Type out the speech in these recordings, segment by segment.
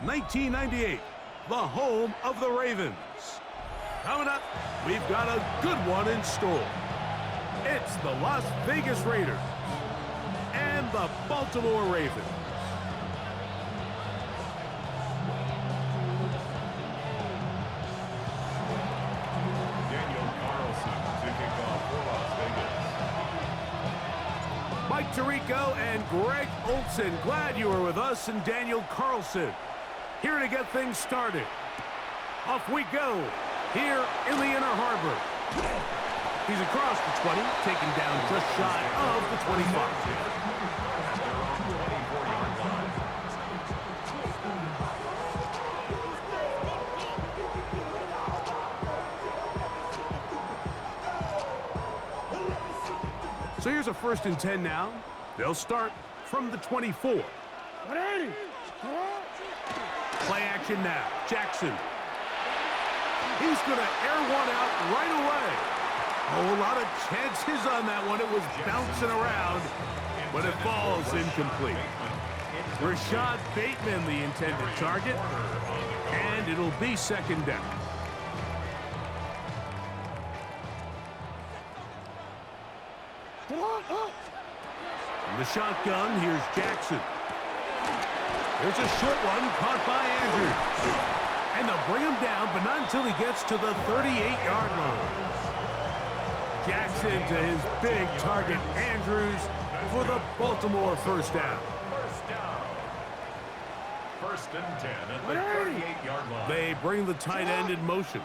1998, the home of the Ravens. Coming up, we've got a good one in store. It's the Las Vegas Raiders and the Baltimore Ravens. Mike Tirico and Greg Olson, glad you were with us, and Daniel Carlson here to get things started. Off we go here in the Inner Harbor. He's across the 20, taken down just shy of the 25. So here's a 1st and 10 now. They'll start from the 24. Play action now. Jackson. He's going to air one out right away. Oh, a lot of chances on that one. It was bouncing around, but it falls incomplete. Rashad Bateman, the intended target, and it'll be 2nd down. From the shotgun, here's Jackson. There's a short one caught by Andrews. And they'll bring him down, but not until he gets to the 38-yard line. Jackson to his big target, Andrews, for the Baltimore 1st down. 1st and 10 at the 38-yard line. They bring the tight end in motion.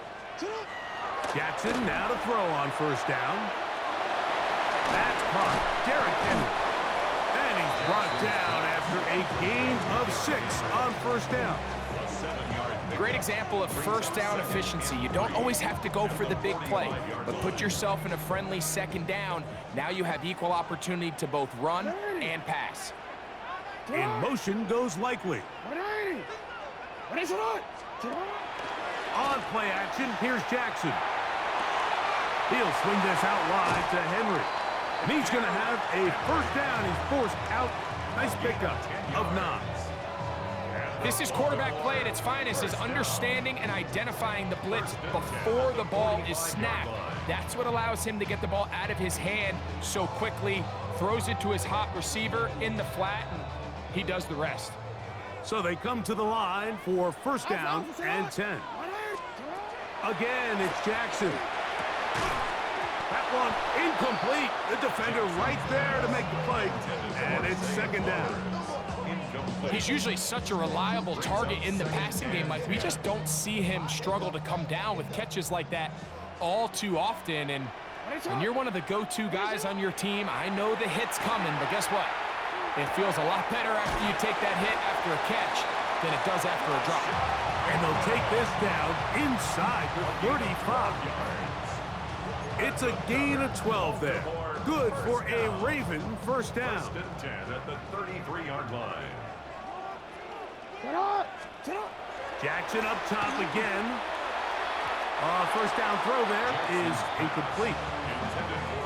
Jackson now to throw on 1st down. That's caught. Derrick Henry. And he's brought down after a gain of 6 on 1st down. Great example of 1st down efficiency. You don't always have to go for the big play, but put yourself in a friendly 2nd down. Now you have equal opportunity to both run and pass. In motion goes Likely. On play action, here's Jackson. He'll swing this out wide to Henry. And he's going to have a 1st down. He's forced out. Nice pickup of 9. This is quarterback play at its finest, is understanding and identifying the blitz before the ball is snapped. That's what allows him to get the ball out of his hand so quickly, throws it to his hot receiver in the flat, and he does the rest. So they come to the line for 1st down and 10. Again, it's Jackson. That one incomplete. The defender right there to make the play, and it's 2nd down. He's usually such a reliable target in the passing game, Mike. We just don't see him struggle to come down with catches like that all too often. And when you're one of the go-to guys on your team, I know the hit's coming, but guess what? It feels a lot better after you take that hit after a catch than it does after a drop. And they'll take this down inside the 35. It's a gain of 12 there. Good for a Raven 1st down. 1st and 10 at the 33-yard line. Jackson up top again. 1st down throw there is incomplete.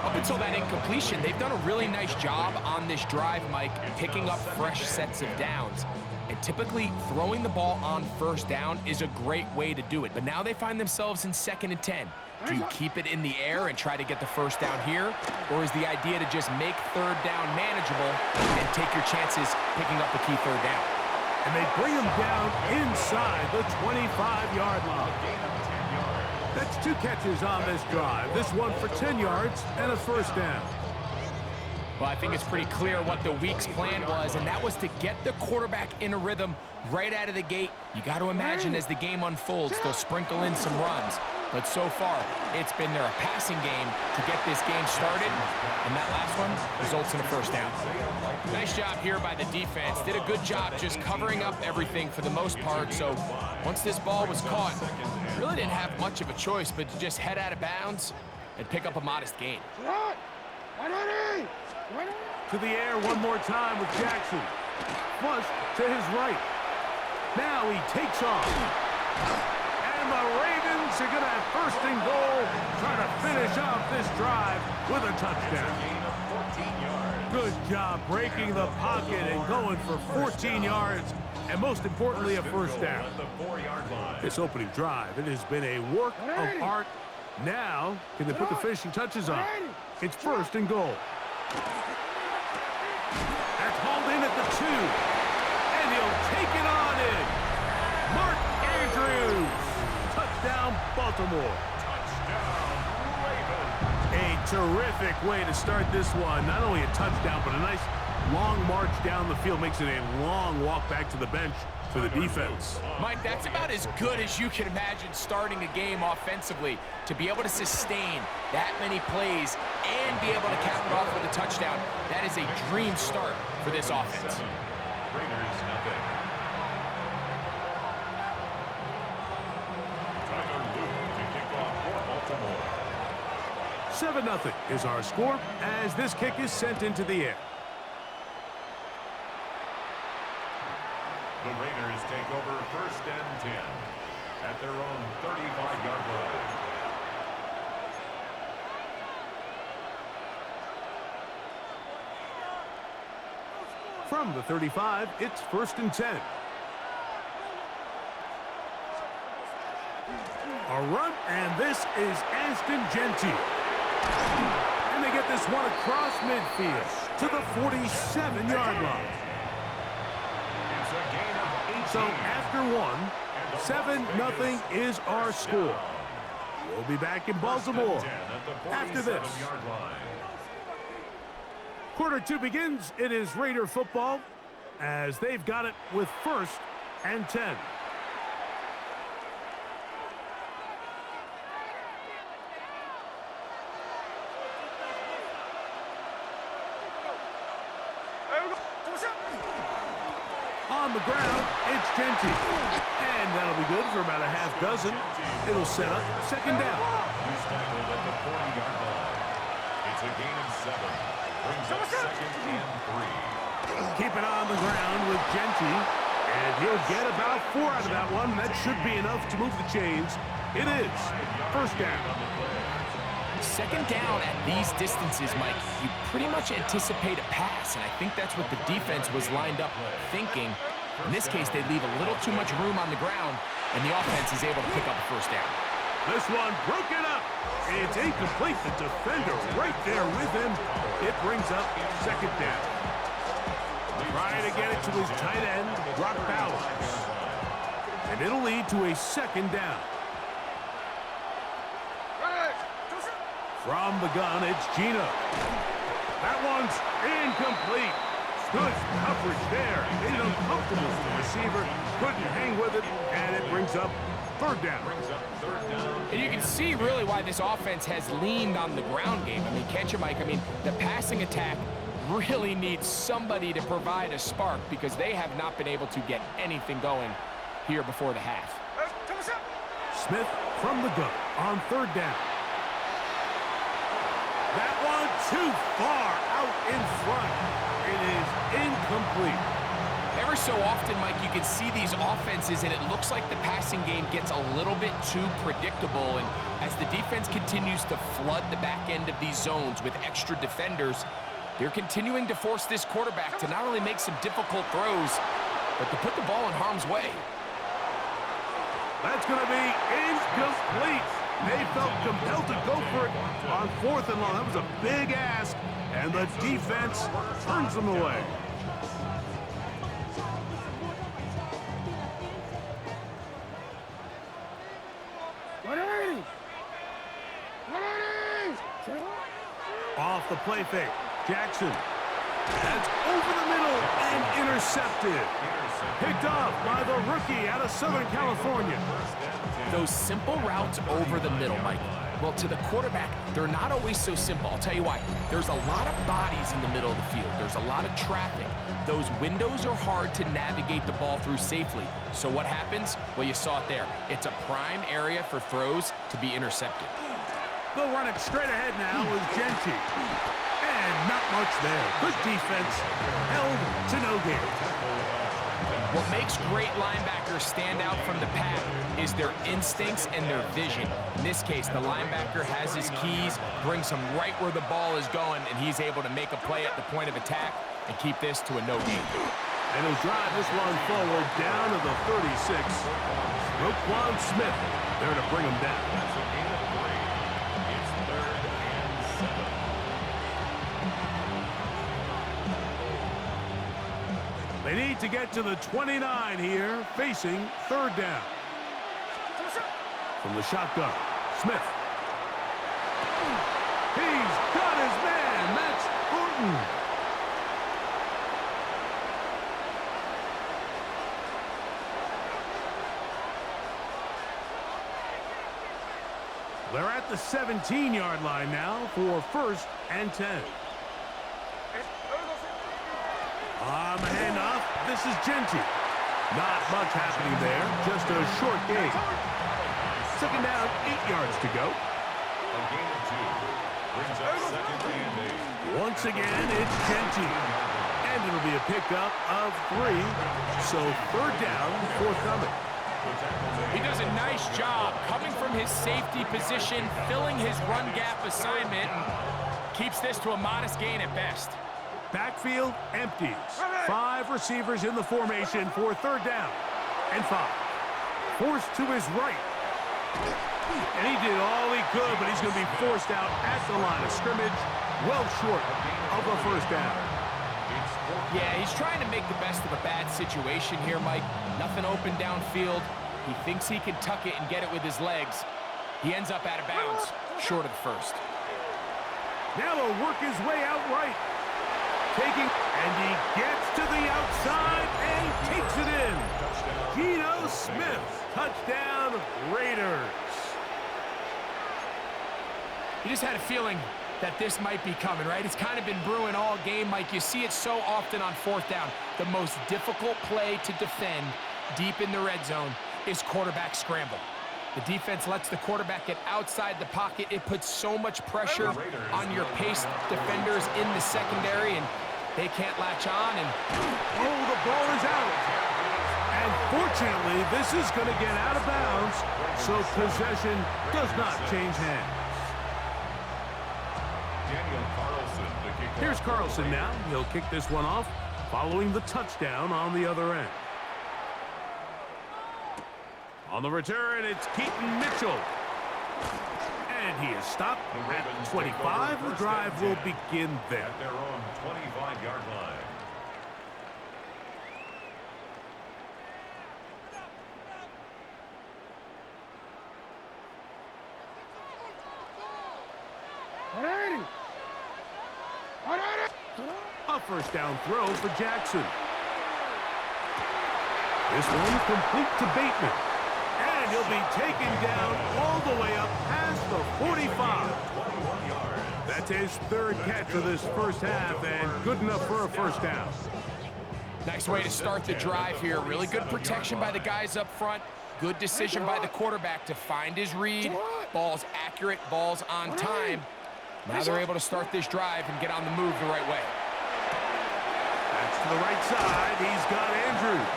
Up until that incompletion, they've done a really nice job on this drive, Mike, picking up fresh sets of downs. And typically, throwing the ball on 1st down is a great way to do it. But now they find themselves in 2nd and 10. Do you keep it in the air and try to get the 1st down here? Or is the idea to just make 3rd down manageable and take your chances picking up the key 3rd down? And they bring him down inside the 25-yard line. That's 2 catches on this drive. This one for 10 yards and a 1st down. Well, I think it's pretty clear what the week's plan was, and that was to get the quarterback in a rhythm right out of the gate. You got to imagine as the game unfolds, they'll sprinkle in some runs. But so far, it's been their passing game to get this game started, and that last one results in a 1st down. Nice job here by the defense. Did a good job just covering up everything for the most part. So once this ball was caught, really didn't have much of a choice but to just head out of bounds and pick up a modest gain. To the air one more time with Jackson. Flush to his right. Now he takes off. And the Ravens are going to have 1st and goal, trying to finish off this drive with a touchdown. Good job breaking the pocket and going for 14 yards and most importantly, a first down. At the 4-yard line. This opening drive, it has been a work of art. Now, can they put the finishing touches on? It's first and goal. That's hauled in at the 2. And he'll take it on in. Mark Andrews. Touchdown, Baltimore. Touchdown, Ravens. A terrific way to start this one. Not only a touchdown, but a nice long march down the field. Makes it a long walk back to the bench for the defense. Mike, that's about as good as you can imagine starting a game offensively. To be able to sustain that many plays and be able to cap it off with a touchdown, that is a dream start for this offense. Raiders, nothing. Tyler Luke to kick off for Baltimore. 7-0 is our score as this kick is sent into the air. The Raiders take over first and 10 at their own 35-yard line. From the 35, it's first and 10. A run, and this is Aston Gentile. And they get this one across midfield to the 47-yard line. It's a gain of 18. So after one, 7-0 is our score. We'll be back in Baltimore after this. Quarter 2 begins. It is Raider football as they've got it with first and 10. On the ground, it's Gentile. And that'll be good for about a half dozen. It'll set up second down. He's tackled at the 40-yard line. It's a gain of 7. Brings up second and 3. Keep it on the ground with Gentile. And he'll get about 4 out of that one. That should be enough to move the chains. It is first down. Second down at these distances, Mike, you pretty much anticipate a pass, and I think that's what the defense was lined up thinking. In this case, they leave a little too much room on the ground, and the offense is able to pick up a first down. This one broken up. It's incomplete. The defender right there with him. It brings up second down. Trying to get it to his tight end, Brock Bowers. And it'll lead to a second down. From the gun, it's Gino. That one's incomplete. Good coverage there. Made it uncomfortable for the receiver. Couldn't hang with it, and it brings up third down. And you can see really why this offense has leaned on the ground game. I mean, can't you, Mike? I mean, the passing attack really needs somebody to provide a spark because they have not been able to get anything going here before the half. Smith from the gun on third down. That one too far out in front. It is incomplete. Ever so often, Mike, you can see these offenses, and it looks like the passing game gets a little bit too predictable. And as the defense continues to flood the back end of these zones with extra defenders, they're continuing to force this quarterback to not only make some difficult throws, but to put the ball in harm's way. That's going to be incomplete. They felt compelled to go for it on fourth and long. That was a big ask, and the defense turns them away. Off the play fake, Jackson. That's over the middle and intercepted. Picked off by the rookie out of Southern California. Those simple routes over the middle, Mike. Well, to the quarterback, they're not always so simple. I'll tell you why. There's a lot of bodies in the middle of the field. There's a lot of traffic. Those windows are hard to navigate the ball through safely. So what happens? Well, you saw it there. It's a prime area for throws to be intercepted. They'll run it straight ahead now with Gentile. And not much there. Good defense. Held to no gain. What makes great linebackers stand out from the pack is their instincts and their vision. In this case, the linebacker has his keys, brings him right where the ball is going, and he's able to make a play at the point of attack and keep this to a no gain. And he'll drive this one forward down to the 36. Roquan Smith there to bring him down. That's a gain of 3. It's 3rd and 7. They need to get to the 29 here, facing 3rd down. From the shotgun, Smith. He's got his man. That's Horton. They're at the 17-yard line now for 1st and 10. On the handoff, this is Genty. Not much happening there, just a short gain. 2nd down, 8 yards to go. A gain of 2 brings up 2nd and 8. Once again, it's Genty. And it'll be a pickup of 3. So 3rd down, forthcoming. He does a nice job coming from his safety position, filling his run gap assignment, and keeps this to a modest gain at best. Backfield empties. 5 receivers in the formation for 3rd down and 5. Forced to his right. And he did all he could, but he's going to be forced out at the line of scrimmage, well short of the 1st down. Yeah, he's trying to make the best of a bad situation here, Mike. Nothing open downfield. He thinks he can tuck it and get it with his legs. He ends up out of bounds, short of the 1st. Now he'll work his way out right. And he gets to the outside and takes it in. Geno Smith, touchdown Raiders. You just had a feeling that this might be coming, right? It's kind of been brewing all game, Mike. You see it so often on 4th down. The most difficult play to defend deep in the red zone is quarterback scramble. The defense lets the quarterback get outside the pocket. It puts so much pressure on your pace defenders in the secondary, and they can't latch on. And oh, the ball is out. And fortunately, this is going to get out of bounds, so possession does not change hands. Here's Carlson now. He'll kick this one off, following the touchdown on the other end. On the return, it's Keaton Mitchell. And he is stopped at 25. The drive will begin there. At their own 25-yard line. A 1st down throw for Jackson. This one complete to Bateman. And he'll be taken down all the way up past the 45. That's his 3rd catch of this 1st half, and good enough for a 1st down. Nice way to start the drive here. Really good protection by the guys up front. Good decision by the quarterback to find his read. Ball's accurate, ball's on time. Now they're able to start this drive and get on the move the right way. That's to the right side. He's got Andrews.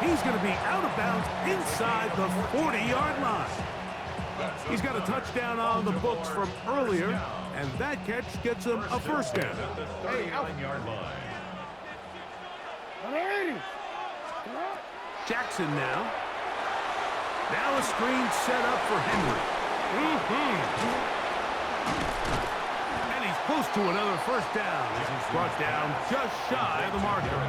He's going to be out of bounds inside the 40-yard line. He's got a touchdown on the books from earlier, and that catch gets him a 1st down. Jackson now. Now a screen set up for Henry. And he's close to another 1st down. This is brought down just shy of the marker.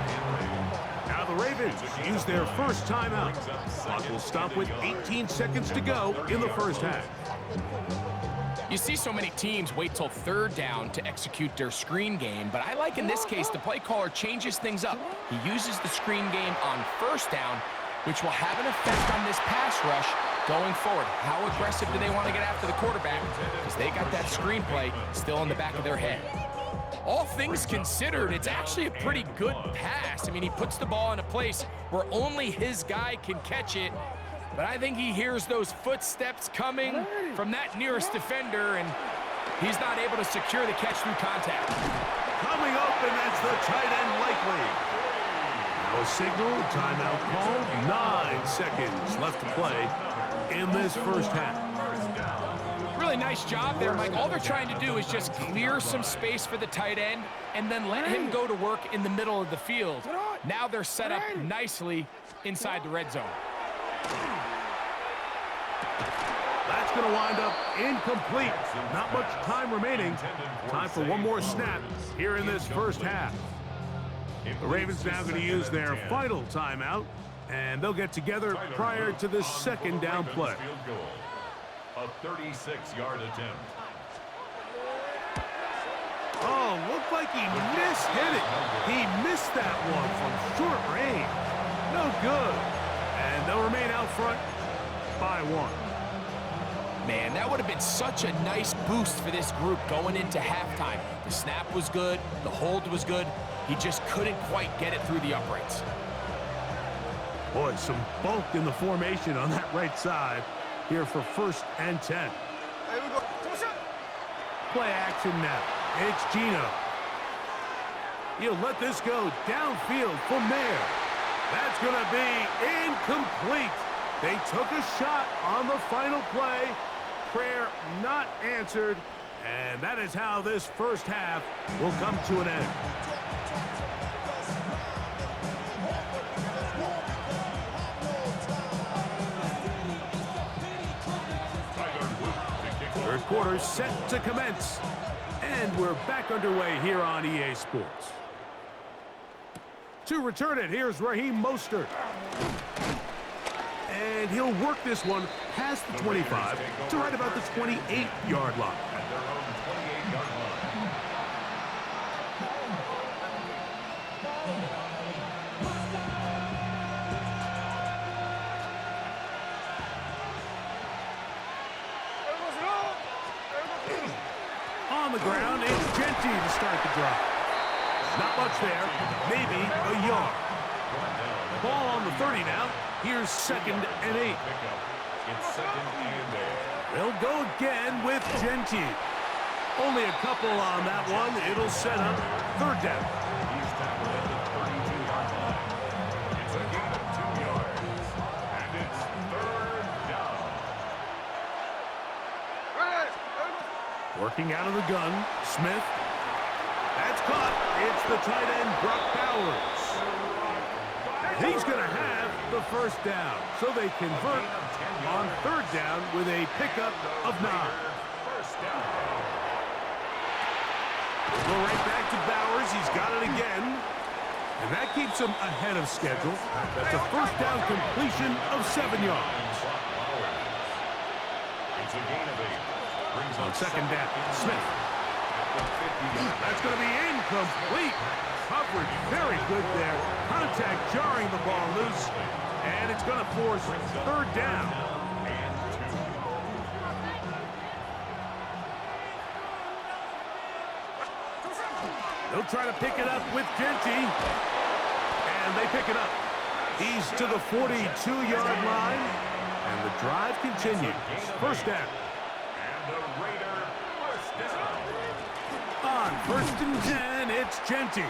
Now the Ravens use their 1st timeout. Clock will stop with 18 seconds to go in the 1st half. You see so many teams wait till 3rd down to execute their screen game, but I like in this case the play caller changes things up. He uses the screen game on 1st down, which will have an effect on this pass rush going forward. How aggressive do they want to get after the quarterback? Because they got that screen play still in the back of their head. All things considered, it's actually a pretty good pass. I mean, he puts the ball in a place where only his guy can catch it. But I think he hears those footsteps coming from that nearest defender, and he's not able to secure the catch through contact. Coming open, that's the tight end likely. Now a signal, timeout called. 9 seconds left to play in this 1st half. Really nice job there, Mike. All they're trying to do is just clear some space for the tight end and then let him go to work in the middle of the field. Now they're set up nicely inside the red zone. That's going to wind up incomplete. Not much time remaining. Time for one more snap here in this first half. The Ravens now going to use their final timeout, and they'll get together prior to the second down play. A 36-yard attempt. Oh, looked like he mishit it. He missed that one from short range. No good. And they'll remain out front by 1. Man, that would have been such a nice boost for this group going into halftime. The snap was good. The hold was good. He just couldn't quite get it through the uprights. Boy, some bulk in the formation on that right side here for 1st and 10. Play action now. It's Gino. He'll let this go downfield from there. That's going to be incomplete. They took a shot on the final play. Prayer not answered. And that is how this first half will come to an end. Third quarter set to commence. And we're back underway here on EA Sports. To return it, here's Raheem Mostert. And he'll work this one past the 25 to right about the 28-yard line. At their own 28-yard line. On the ground, it's Genty to start the drive. Not much there, maybe a yard. Ball on the 30 now. Here's 2nd and 8. It's 2nd and 8. They'll go again with Genty. Only a couple on that one. It'll set up 3rd down. He's tackled at the 32-yard line. It's a gain of 2 yards. And it's 3rd down. Working out of the gun, Smith. That's caught. It's the tight end, Brock Bowers. He's going to have the 1st down. So they convert on 3rd down with a pickup of 9. First down. Go right back to Bowers. He's got it again. And that keeps him ahead of schedule. That's a 1st down completion of 7 yards. It's a gain of 8. Brings On 2nd down, Smith. That's going to be incomplete. Coverage very good there. Contact jarring the ball loose. And it's going to force 3rd down. They'll try to pick it up with Genty. And they pick it up. He's to the 42-yard line. And the drive continues. 1st down. And the Raider first down. On 1st and 10, it's Genty.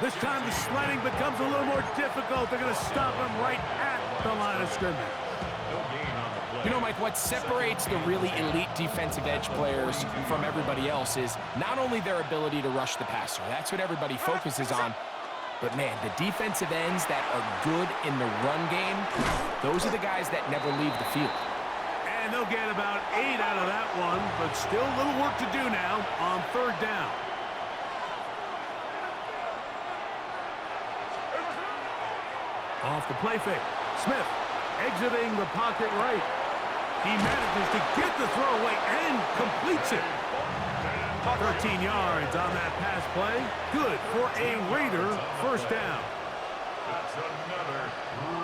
This time the sledding becomes a little more difficult. They're going to stop him right at the line of scrimmage. No gain on the play. You know, Mike, what separates the really elite defensive edge players from everybody else is not only their ability to rush the passer. That's what everybody focuses on. But, man, the defensive ends that are good in the run game, those are the guys that never leave the field. And they'll get about 8 out of that one, but still a little work to do now on 3rd down. Off the play fake. Smith exiting the pocket right. He manages to get the throw away and completes it. 13 yards on that pass play. Good for a Raider 1st down. That's another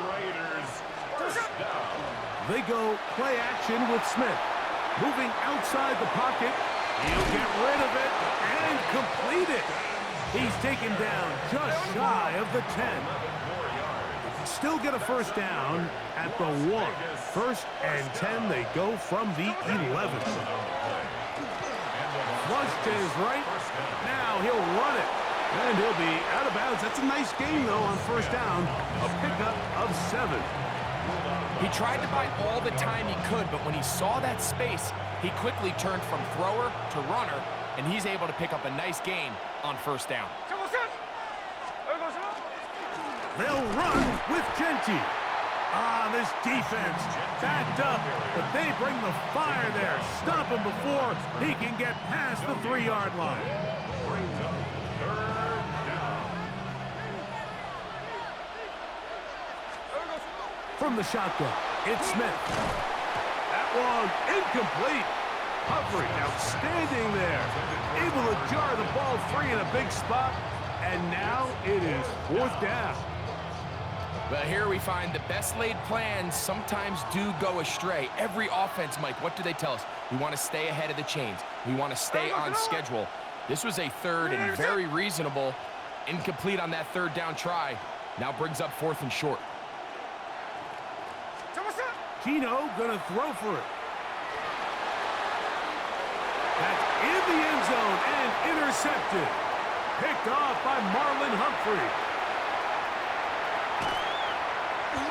Raiders first down. They go play action with Smith. Moving outside the pocket. He'll get rid of it and complete it. He's taken down just shy of the 10. Still get a 1st down at the 1. 1st and 10, they go from the 11. Flush to his right. Now he'll run it. And he'll be out of bounds. That's a nice game, though, on 1st down. A pickup of 7. He tried to buy all the time he could, but when he saw that space, he quickly turned from thrower to runner, and he's able to pick up a nice gain on 1st down. They'll run with Genty. Ah, this defense backed up, but they bring the fire there. Stop him before he can get past the 3-yard line. Brings up third down. From the shotgun, it's Smith. That one incomplete. Humphrey outstanding there. Able to jar the ball free in a big spot. And now it is 4th down. Well, here we find the best laid plans sometimes do go astray. Every offense, Mike, what do they tell us? We want to stay ahead of the chains. We want to stay on schedule. This was a 3rd and very reasonable. Incomplete on that 3rd down try. Now brings up 4th and short. Gino gonna throw for it. That's in the end zone and intercepted. Picked off by Marlon Humphrey.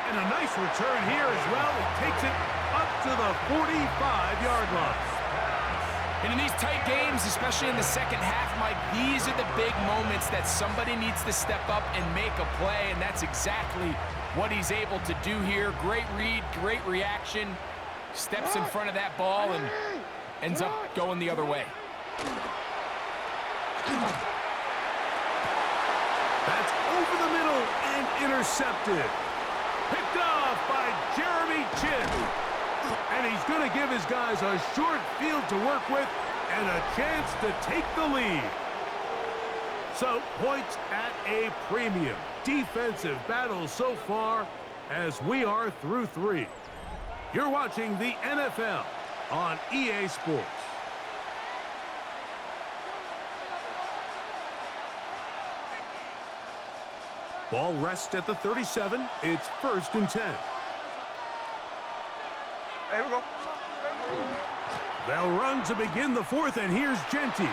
And a nice return here as well. It takes it up to the 45-yard line. And in these tight games, especially in the second half, Mike, these are the big moments that somebody needs to step up and make a play, and that's exactly what he's able to do here. Great read, great reaction. Steps in front of that ball and ends up going the other way. That's over the middle and intercepted. Picked off by Jeremy Chin. And he's going to give his guys a short field to work with and a chance to take the lead. So, points at a premium. Defensive battle so far as we are through 3. You're watching the NFL on EA Sports. Ball rests at the 37. It's 1st and 10. Here we go. They'll run to begin the 4th, and here's Genty.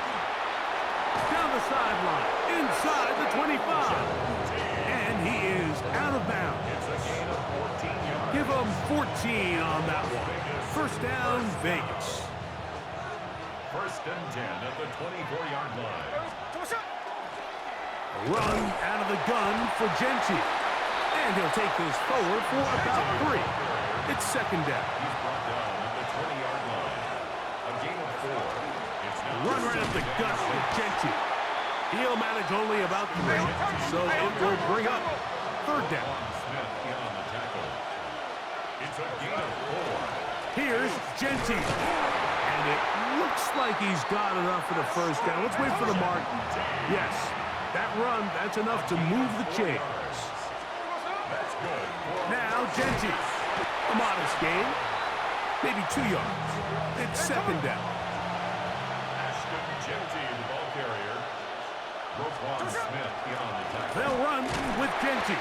Down the sideline, inside the 25. And he is out of bounds. It's a gain of 14 yards. Give him 14 on that one. 1st down, Vegas. 1st and 10 at the 24-yard line. Run out of the gun for Genty. And he'll take this forward for about 3. It's 2nd down. He's brought down at the 20-yard line. A gain of 4. It's now Run right up the gut for Genty. He'll manage only about 3, so it will bring up 3rd down. Smith in on the tackle. It's a gain of 4. Here's Genty. And it looks like he's got enough for the 1st down. Let's wait for the mark. Yes, that run, that's enough to move the chains. That's good. Now Genty. A modest gain. Maybe 2 yards. It's 2nd down. Ashton Genty, the ball carrier. Roquan Smith in on the tackle. They'll run with Genty.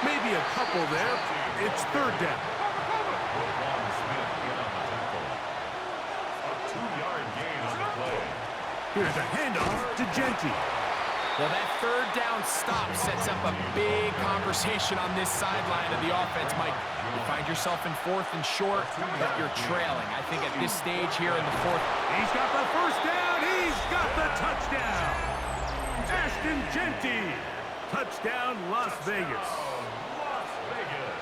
Maybe a couple there. It's 3rd down. Roquan Smith in on the tackle. A 2-yard gain on the play. Here's a handoff to Genty. Well, that 3rd down stop sets up a big conversation on this sideline of the offense, Mike. You find yourself in 4th and short, but you're trailing. I think at this stage here in the 4th. He's got the 1st down. He's got the touchdown. Ashton Genty. Touchdown, Las Vegas. Las Vegas.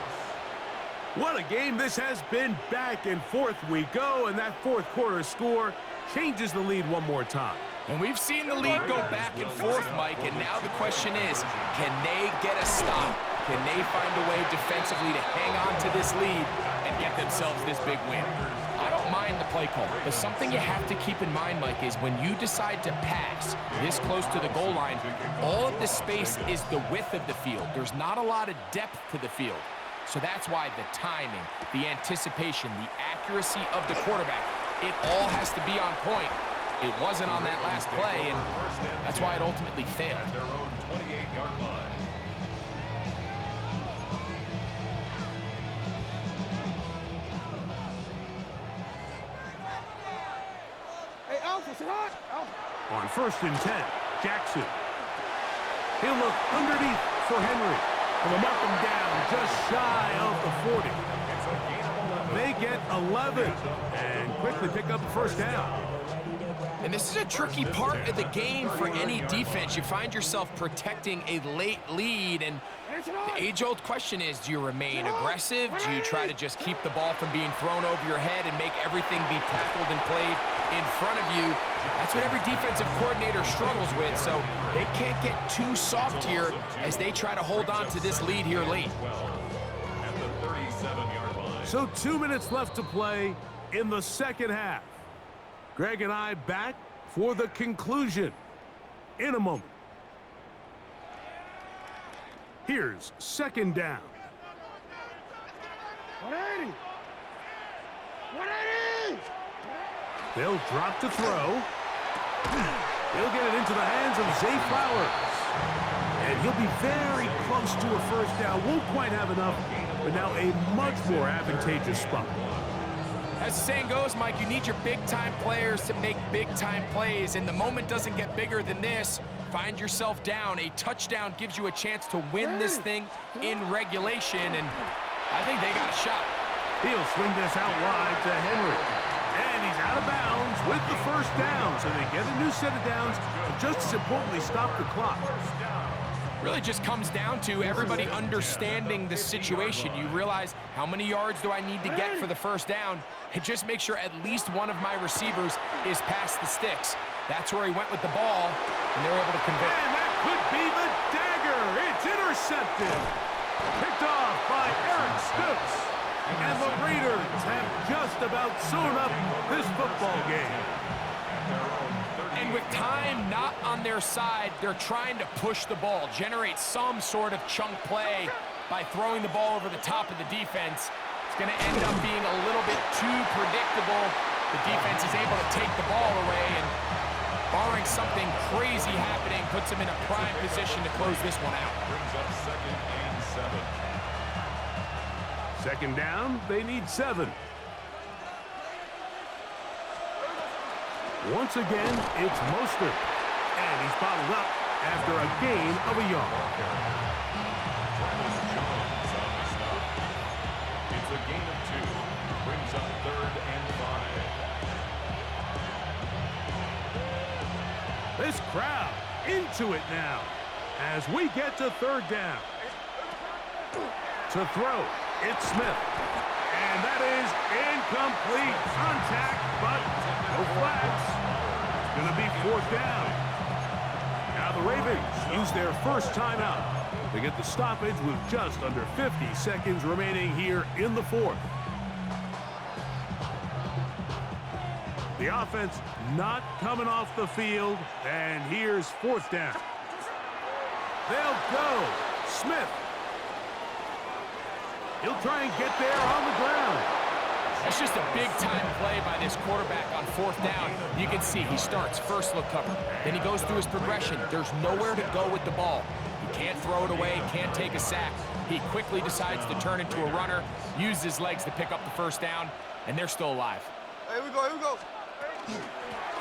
What a game this has been. Back and forth we go, and that 4th quarter score changes the lead one more time. And we've seen the lead go back and forth, Mike, and now the question is, can they get a stop? Can they find a way defensively to hang on to this lead and get themselves this big win? I don't mind the play call, but something you have to keep in mind, Mike, is when you decide to pass this close to the goal line, all of the space is the width of the field. There's not a lot of depth to the field. So that's why the timing, the anticipation, the accuracy of the quarterback, it all has to be on point. It wasn't on that last play, and that's why it ultimately failed. At their own 28-yard line. Hey, Alpha, sit hot. On 1st and 10, Jackson. He'll look underneath for Henry. And will mark him down just shy of the 40. They get 11 and quickly pick up the 1st down. And this is a tricky part of the game for any defense. You find yourself protecting a late lead, and The age-old question is, do you remain aggressive? Do you try to just keep the ball from being thrown over your head and make everything be tackled and played in front of you? That's what every defensive coordinator struggles with, so they can't get too soft here as they try to hold on to this lead here late. At the 37-yard line. So 2 minutes left to play in the second half. Greg and I back for the conclusion in a moment. Here's second down. 180. 180. They'll drop to throw. He'll get it into the hands of Zay Flowers. And he'll be very close to a first down. Won't quite have enough, but now a much more advantageous spot. As the saying goes, Mike, you need your big-time players to make big-time plays, and the moment doesn't get bigger than this. Find yourself down. A touchdown gives you a chance to win this thing in regulation, and I think they got a shot. He'll swing this out wide to Henry. And he's out of bounds with the first down, so they get a new set of downs, and just as importantly, stop the clock. Really just comes down to everybody understanding the situation. You realize, how many yards do I need to get for the first down? And just make sure at least one of my receivers is past the sticks. That's where he went with the ball, and they were able to convert. And that could be the dagger. It's intercepted. Picked off by Eric Stokes. And the Raiders have just about sewn up this football game. And with time not on their side, they're trying to push the ball, generate some sort of chunk play by throwing the ball over the top of the defense. It's going to end up being a little bit too predictable. The defense is able to take the ball away, and barring something crazy happening, puts them in a prime position to close this one out. Brings up 2nd and 7. Second down, they need 7. Once again, it's Mostert. And he's bottled up after a gain of a yard. Travis Jones on the stop. It's a gain of 2. Brings up 3rd and 5. This crowd into it now as we get to third down. To throw, it's Smith. And that is incomplete. Contact, but no flags. It's going to be 4th down. Now the Ravens use their first timeout. They get the stoppage with just under 50 seconds remaining here in the 4th. The offense not coming off the field, and here's 4th down. They'll go. Smith. He'll try and get there on the ground. That's just a big-time play by this quarterback on 4th down. You can see he starts first look cover. Then he goes through his progression. There's nowhere to go with the ball. He can't throw it away, can't take a sack. He quickly decides to turn into a runner, use his legs to pick up the first down, and they're still alive. Here we go, here we go.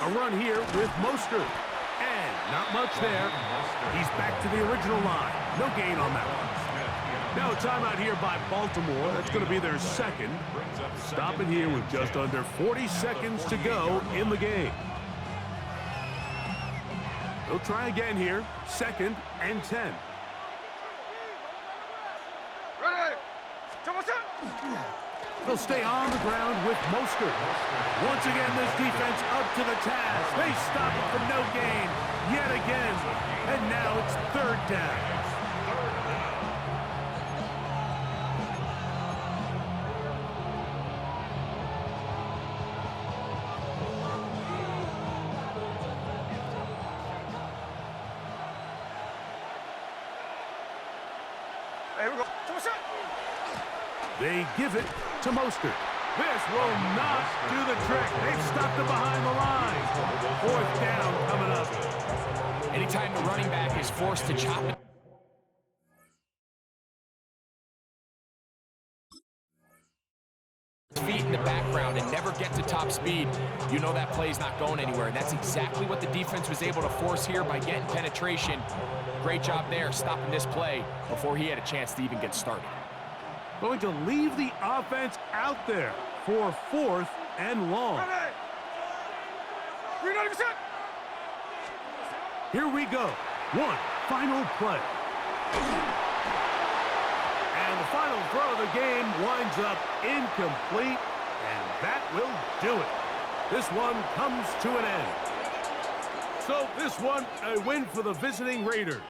A run here with Mostert. And not much there. He's back to the original line. No gain on that one. Now a timeout here by Baltimore. That's going to be their second. Stopping here with just under 40 seconds to go in the game. They'll try again here. 2nd and 10. Ready. They'll stay on the ground with Mostert. Once again, this defense up to the task. They stop it for no gain yet again. And now it's 3rd down. Here we go. They give it to Mostert. This will not do the trick. They've stopped it behind the line. 4th down coming up. Anytime the running back is forced to chop it, feet in the background and never get to top speed, you know that play's not going anywhere. And that's exactly what the defense was able to force here by getting penetration. Great job there, stopping this play before he had a chance to even get started. Going to leave the offense out there for 4th and long. Ready. 390%. Here we go. One final play. final throw of the game winds up incomplete, and that will do it. This one comes to an end. So this one, a win for the visiting Raiders.